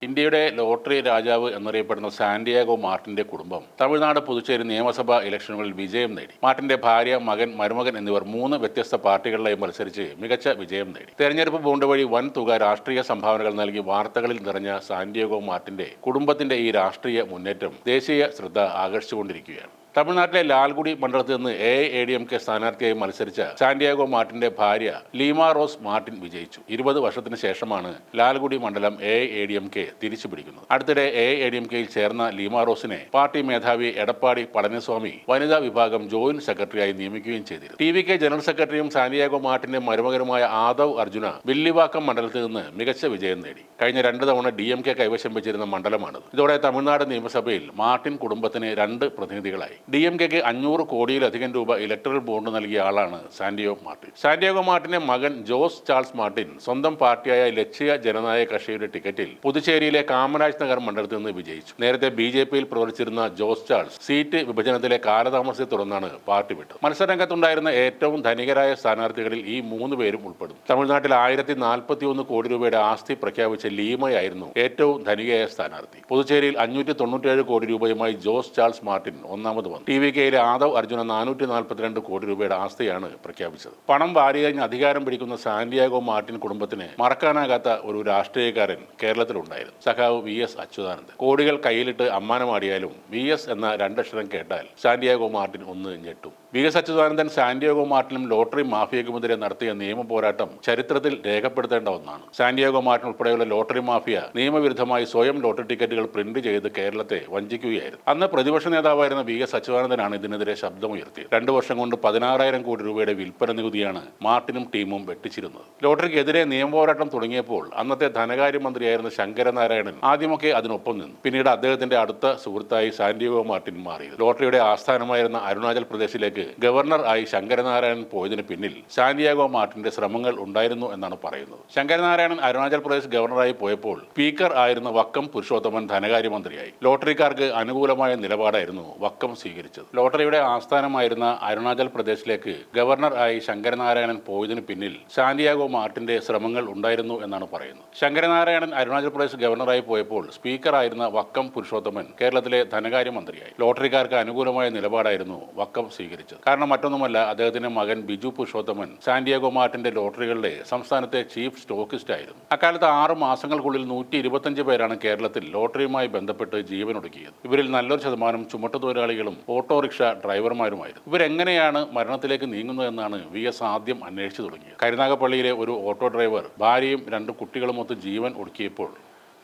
ഇന്ത്യയുടെ ലോട്ടറി രാജാവ് എന്നറിയപ്പെടുന്ന സാന്റിയാഗോ മാർട്ടിന്റെ കുടുംബം തമിഴ്നാട് പുതുച്ചേരി നിയമസഭാ ഇലക്ഷനുകളിൽ വിജയം നേടി. മാർട്ടിന്റെ ഭാര്യ, മകൻ, മരുമകൻ എന്നിവർ 3 വ്യത്യസ്ത പാർട്ടികളിലായി മത്സരിച്ച് മികച്ച വിജയം നേടി. തെരഞ്ഞെടുപ്പ് ബോണ്ട് വഴി വൻ തുക രാഷ്ട്രീയ സംഭാവനകൾ നൽകി വാർത്തകളിൽ നിറഞ്ഞ സാന്റിയാഗോ മാർട്ടിന്റെ കുടുംബത്തിന്റെ ഈ രാഷ്ട്രീയ മുന്നേറ്റം ദേശീയ ശ്രദ്ധ ആകർഷിച്ചുകൊണ്ടിരിക്കുകയാണ്. തമിഴ്നാട്ടിലെ ലാൽഗുഡി മണ്ഡലത്തിൽ നിന്ന് AIADMK സ്ഥാനാർത്ഥിയായി മത്സരിച്ച സാന്റിയാഗോ മാർട്ടിന്റെ ഭാര്യ ലീമ റോസ് മാർട്ടിൻ വിജയിച്ചു. 20 വർഷത്തിന് ശേഷമാണ് ലാൽഗുഡി മണ്ഡലം AIADMK തിരിച്ചുപിടിക്കുന്നത്. അടുത്തിടെ AIADMKയിൽ ചേർന്ന ലീമ റോസിനെ പാർട്ടി മേധാവി എടപ്പാടി പളനിസ്വാമി വനിതാ വിഭാഗം ജോയിന്റ് സെക്രട്ടറിയായി നിയമിക്കുകയും ചെയ്തിരുന്നു. TVK ജനറൽ സെക്രട്ടറിയും സാന്റിയാഗോ മാർട്ടിന്റെ മരുമകനുമായ ആദവ് അർജുന വില്ലിവാക്കം മണ്ഡലത്തിൽ നിന്ന് മികച്ച വിജയം നേടി. കഴിഞ്ഞ 2 തവണ DMK കൈവശം വെച്ചിരുന്ന മണ്ഡലമാണിത്. ഇതോടെ തമിഴ്നാട് നിയമസഭയിൽ മാർട്ടിൻ കുടുംബത്തിന് 2 പ്രതിനിധികളായി. DMKക്ക് 500 കോടിയിലധികം രൂപ ഇലക്ടറൽ ബോണ്ട് നൽകിയ ആളാണ് സാന്റിയാഗോ മാർട്ടിൻ. സാന്റിയാഗോ മാർട്ടിന്റെ മകൻ ജോസ് ചാൾസ് മാർട്ടിൻ സ്വന്തം പാർട്ടിയായ ലക്ഷ്യ ജനനായക കക്ഷിയുടെ ടിക്കറ്റിൽ പുതുച്ചേരിയിലെ കാമരാജ് നഗർ മണ്ഡലത്തിൽ നിന്ന് വിജയിച്ചു. നേരത്തെ BJPയിൽ പ്രവർത്തിച്ചിരുന്ന ജോസ് ചാൾസ് സീറ്റ് വിഭജനത്തിലെ കാലതാമസത്തെ തുടർന്നാണ് പാർട്ടി വിട്ടത്. മത്സരരംഗത്തുണ്ടായിരുന്ന ഏറ്റവും ധനികരായ സ്ഥാനാർത്ഥികളിൽ ഈ 3 പേരും ഉൾപ്പെടും. തമിഴ്നാട്ടിൽ 1041 കോടി രൂപയുടെ ആസ്തി പ്രഖ്യാപിച്ച ലീമയായിരുന്നു ഏറ്റവും ധനികയായ സ്ഥാനാർത്ഥി. പുതുച്ചേരിയിൽ 597 കോടി രൂപയുമായി ജോസ് ചാൾസ് മാർട്ടിൻ ഒന്നാമത്. TVKയിലെ ആദവ് അർജുന 442 കോടി രൂപയുടെ ആസ്തിയാണ് പ്രഖ്യാപിച്ചത്. പണം വാരിയറിഞ്ഞ് അധികാരം പിടിക്കുന്ന സാന്റിയാഗോ മാർട്ടിൻ കുടുംബത്തിന് മറക്കാനാകാത്ത ഒരു രാഷ്ട്രീയക്കാരൻ കേരളത്തിലുണ്ടായിരുന്നു. സഖാവ് VS അച്യുതാനന്ദൻ. കോടികൾ കയ്യിലിട്ട് അമ്മാനമാടിയാലും VS എന്ന 2 അക്ഷരം കേട്ടാൽ സാന്റിയാഗോ മാർട്ടിൻ ഒന്ന് ഞെട്ടും. VS അച്യുതാനന്ദൻ സാന്റിയാഗോ മാർട്ടിനും ലോട്ടറി മാഫിയക്കുമെതിരെ നടത്തിയ നിയമ പോരാട്ടം ചരിത്രത്തിൽ രേഖപ്പെടുത്തേണ്ട ഒന്നാണ്. സാന്റിയാഗോ മാർട്ടിൻ ഉൾപ്പെടെയുള്ള ലോട്ടറി മാഫിയ നിയമവിരുദ്ധമായി സ്വയം ലോട്ടറി ടിക്കറ്റുകൾ പ്രിന്റ് ചെയ്ത് കേരളത്തെ വഞ്ചിക്കുകയായിരുന്നു. അന്ന് പ്രതിപക്ഷ നേതാവായിരുന്ന VS അച്യുതാനന്ദനാണ് ഇതിനെതിരെ ശബ്ദമുയർത്തിയത്. 2 വർഷം കൊണ്ട് 16,000 കോടി രൂപയുടെ വിൽപ്പന നികുതിയാണ് മാർട്ടിനും ടീമും വെട്ടിച്ചിരുന്നത്. ലോട്ടറിക്കെതിരെ നിയമപോരാട്ടം തുടങ്ങിയപ്പോൾ അന്നത്തെ ധനകാര്യമന്ത്രിയായിരുന്ന ശങ്കരനാരായണൻ ആദ്യമൊക്കെ അതിനൊപ്പം നിന്നു. പിന്നീട് അദ്ദേഹത്തിന്റെ അടുത്ത സുഹൃത്തായി സാന്റിയാഗോ മാർട്ടിൻ മാറി. ലോട്ടറിയുടെ ആസ്ഥാനമായിരുന്ന അരുണാചൽ പ്രദേശിലേക്ക് ഗവർണർ ആയി ശങ്കരനാരായണൻ പോയതിന് പിന്നിൽ സാന്റിയാഗോ മാർട്ടിന്റെ ശ്രമങ്ങൾ ഉണ്ടായിരുന്നു എന്നാണ് പറയുന്നത്. ശങ്കരനാരായണൻ അരുണാചൽ പ്രദേശ് ഗവർണറായി പോയപ്പോൾ സ്പീക്കർ ആയിരുന്ന വക്കം പുരുഷോത്തമൻ ധനകാര്യമന്ത്രിയായി. ലോട്ടറിക്കാർക്ക് അനുകൂലമായ നിലപാടായിരുന്നു വക്കം സ്വീകരിച്ചത്. ലോട്ടറിയുടെ ആസ്ഥാനമായിരുന്ന അരുണാചൽ പ്രദേശിലേക്ക് ഗവർണർ ആയി ശങ്കരനാരായണൻ പോയതിനു പിന്നിൽ സാന്റിയാഗോ മാർട്ടിന്റെ ശ്രമങ്ങൾ ഉണ്ടായിരുന്നു എന്നാണ് പറയുന്നത്. ശങ്കരനാരായണൻ അരുണാചൽ പ്രദേശ് ഗവർണറായി പോയപ്പോൾ സ്പീക്കർ ആയിരുന്ന വക്കം പുരുഷോത്തമൻ കേരളത്തിലെ ധനകാര്യമന്ത്രിയായി. ലോട്ടറിക്കാർക്ക് അനുകൂലമായ നിലപാടായിരുന്നു വക്കം സ്വീകരിച്ചത്. കാരണം മറ്റൊന്നുമല്ല, അദ്ദേഹത്തിന്റെ മകൻ ബിജു പുരുഷോത്തമൻ സാന്റിയാഗോ മാർട്ടിന്റെ ലോട്ടറികളുടെ സംസ്ഥാനത്തെ ചീഫ് സ്റ്റോക്കിസ്റ്റ് ആയിരുന്നു. അക്കാലത്ത് 6 മാസങ്ങൾക്കുള്ളിൽ 125 പേരാണ് കേരളത്തിൽ ലോട്ടറിയുമായി ബന്ധപ്പെട്ട് ജീവനൊടുക്കിയത്. ഇവരിൽ നല്ലൊരു ശതമാനം ചുമട്ടുതൊഴിലാളികളും ഓട്ടോറിക്ഷ ഡ്രൈവർമാരുമായിരുന്നു. ഇവരെങ്ങനെയാണ് മരണത്തിലേക്ക് നീങ്ങുന്നതെന്നാണ് VS ആദ്യം അന്വേഷിച്ചു തുടങ്ങിയത്. കരുനാഗപ്പള്ളിയിലെ ഒരു ഓട്ടോ ഡ്രൈവർ ഭാര്യയും 2 കുട്ടികളുമൊത്ത് ജീവൻ ഒടുക്കിയപ്പോൾ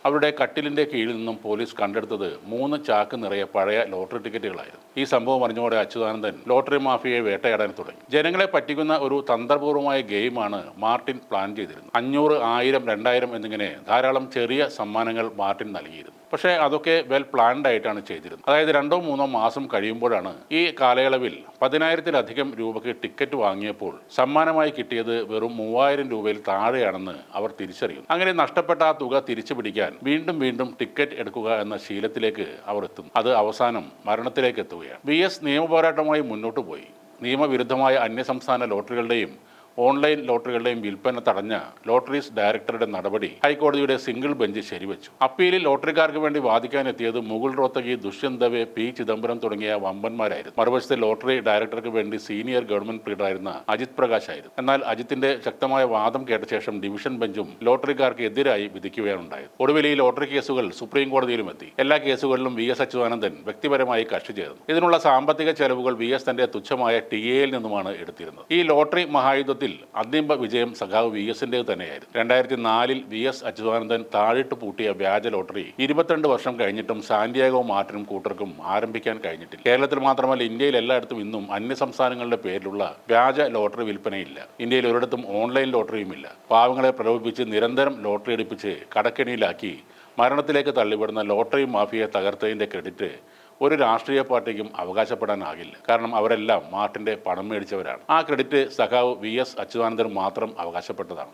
അവരുടെ കട്ടിലിന്റെ കീഴിൽ നിന്നും പോലീസ് കണ്ടെടുത്തത് 3 ചാക്ക് നിറയെ പഴയ ലോട്ടറി ടിക്കറ്റുകളായിരുന്നു. ഈ സംഭവം അറിഞ്ഞതോടെ അച്യുതാനന്ദൻ ലോട്ടറി മാഫിയയെ വേട്ടയാടാൻ തുടങ്ങി. ജനങ്ങളെ പറ്റിക്കുന്ന ഒരു തന്ത്രപൂർവമായ ഗെയിമാണ് മാർട്ടിൻ പ്ലാൻ ചെയ്തിരുന്നത്. 500, 1000, 2000 എന്നിങ്ങനെ ധാരാളം ചെറിയ സമ്മാനങ്ങൾ മാർട്ടിൻ നൽകിയിരുന്നു. പക്ഷേ അതൊക്കെ വെൽ പ്ലാൻഡ് ആയിട്ടാണ് ചെയ്തിരുന്നത്. അതായത് 2-3 മാസം കഴിയുമ്പോഴാണ് ഈ കാലയളവിൽ 10,000-ലധികം രൂപയ്ക്ക് ടിക്കറ്റ് വാങ്ങിയപ്പോൾ സമ്മാനമായി കിട്ടിയത് വെറും 3,000 രൂപയിൽ താഴെയാണെന്ന് അവർ തിരിച്ചറിയുന്നു. അങ്ങനെ നഷ്ടപ്പെട്ട ആ തുക തിരിച്ചു പിടിക്കാൻ വീണ്ടും ടിക്കറ്റ് എടുക്കുക എന്ന ശീലത്തിലേക്ക് അവർ എത്തുന്നു. അത് അവസാനം മരണത്തിലേക്ക് എത്തുകയാണ്. VS നിയമപോരാട്ടമായി മുന്നോട്ട് പോയി. നിയമവിരുദ്ധമായ അന്യസംസ്ഥാന ലോട്ടറികളുടെയും ഓൺലൈൻ ലോട്ടറികളുടെയും വിൽപ്പന തടഞ്ഞ ലോട്ടറീസ് ഡയറക്ടറുടെ നടപടി ഹൈക്കോടതിയുടെ സിംഗിൾ ബെഞ്ച് ശരിവച്ചു. അപ്പീലിൽ ലോട്ടറിക്കാർക്ക് വേണ്ടി വാദിക്കാനെത്തിയത് മുകുൾ റോത്തഗി, ദുഷ്യന്ത് ദവെ, P ചിദംബരം തുടങ്ങിയ വമ്പന്മാരായിരുന്നു. മറുവശത്തെ ലോട്ടറി ഡയറക്ടർക്ക് വേണ്ടി സീനിയർ ഗവൺമെന്റ് പ്രീഡറായിരുന്ന അജിത് പ്രകാശ് ആയിരുന്നു. എന്നാൽ അജിത്തിന്റെ ശക്തമായ വാദം കേട്ട ശേഷം ഡിവിഷൻ ബെഞ്ചും ലോട്ടറിക്കാർക്ക് എതിരായി വിധിക്കുകയാണ് ഉണ്ടായത്. ഒടുവിൽ ഈ ലോട്ടറി കേസുകൾ സുപ്രീം കോടതിയിലും എത്തി. എല്ലാ കേസുകളിലും VS അച്യുതാനന്ദൻ വ്യക്തിപരമായി കക്ഷി ചേർന്നു. ഇതിനുള്ള സാമ്പത്തിക ചെലവുകൾ VS തന്റെ തുച്ഛമായ TAയിൽ നിന്നുമാണ് എടുത്തിരുന്നത്. ഈ ലോട്ടറി മഹായുദ്ധത്തിൽ അന്തിമ വിജയം സഖാവ് VSന്റെ തന്നെയായിരുന്നു. 2004-ൽ VS അച്യുതാനന്ദൻ താഴിട്ട് പൂട്ടിയ വ്യാജ ലോട്ടറി 22 വർഷം കഴിഞ്ഞിട്ടും സാന്റിയാഗോ മാർട്ടിനും കൂട്ടർക്കും ആരംഭിക്കാൻ കഴിഞ്ഞിട്ടില്ല. കേരളത്തിൽ മാത്രമല്ല, ഇന്ത്യയിൽ എല്ലായിടത്തും ഇന്നും അന്യസംസ്ഥാനങ്ങളുടെ പേരിലുള്ള വ്യാജ ലോട്ടറി വിൽപ്പനയില്ല. ഇന്ത്യയിൽ ഒരിടത്തും ഓൺലൈൻ ലോട്ടറിയുമില്ല. പാവങ്ങളെ പ്രലോഭിപ്പിച്ച് നിരന്തരം ലോട്ടറി അടിപ്പിച്ച് കടക്കെണിയിലാക്കി മരണത്തിലേക്ക് തള്ളിവിടുന്ന ലോട്ടറി മാഫിയെ തകർത്തതിന്റെ ക്രെഡിറ്റ് ഒരു രാഷ്ട്രീയ പാർട്ടിക്കും അവകാശപ്പെടാനാകില്ല. കാരണം അവരെല്ലാം മാർട്ടിന്റെ പണം മേടിച്ചവരാണ്. ആ ക്രെഡിറ്റ് സഖാവ് VS അച്യുതാനന്ദൻ മാത്രം അവകാശപ്പെട്ടതാണ്.